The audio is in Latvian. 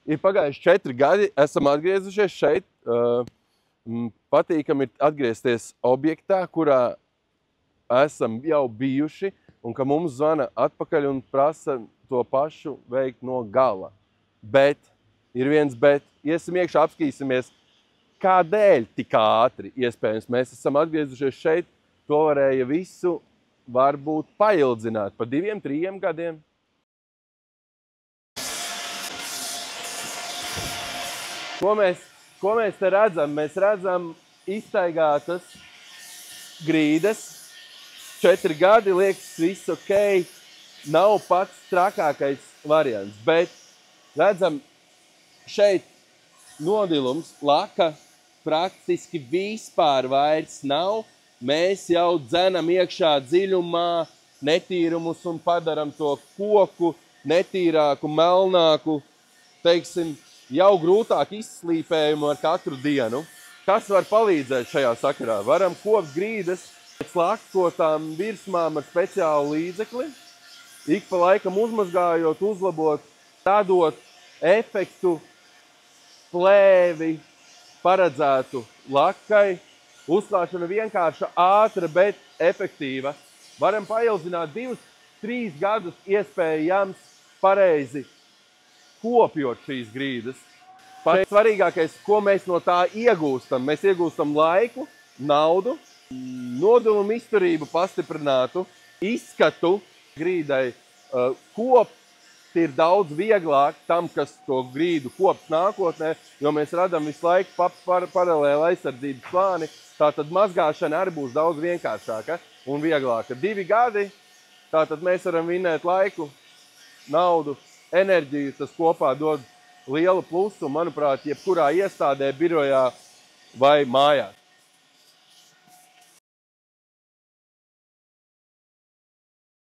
Ir pagājuši 4 gadi, esam atgriezušies šeit. Patīkam ir atgriezties objektā, kurā esam jau bijuši, un ka mums zvana atpakaļ un prasa to pašu veikt no gala. Bet, ir viens bet, iesim iekšā, apskīsimies, kādēļ tik ātri iespējams mēs esam atgriezušies šeit, to varēja visu varbūt paildzināt pa 2-3 gadiem. Ko mēs te redzam? Mēs redzam iztaigātas grīdas. 4 gadi, liekas, viss ok. Nav pats trakākais variants, bet redzam šeit nodilums, laka praktiski vispār vairs nav. Mēs jau dzenam iekšā dziļumā netīrumus un padaram to koku netīrāku, melnāku, teiksim, jau grūtāk izslīpējumu ar katru dienu. Kas var palīdzēt šajā sakarā? Varam kopt grīdas pēc lakotām virsmām ar speciālu līdzekli, ik pa laikam uzmazgājot, uzlabot, radot efektu, plēvi paredzētu lakai. Uzklāšana vienkārša, ātra, bet efektīva. Varam paildzināt 2-3 gadus iespējams pareizi kopjot šīs grīdas. Pats svarīgākais, ko mēs no tā iegūstam. Mēs iegūstam laiku, naudu, nodilumu izturību pastiprinātu, izskatu grīdai. Kopt ir daudz vieglāk tam, kas to grīdu kops nākotnē, jo mēs radam visu laiku paralēli aizsardzības plāni. Tātad mazgāšana arī būs daudz vienkāršāka un vieglāka. 2 gadi, tātad mēs varam vinēt laiku, naudu, enerģiju, tas kopā dod lielu plusu, manuprāt, jebkurā iestādē, birojā vai mājās.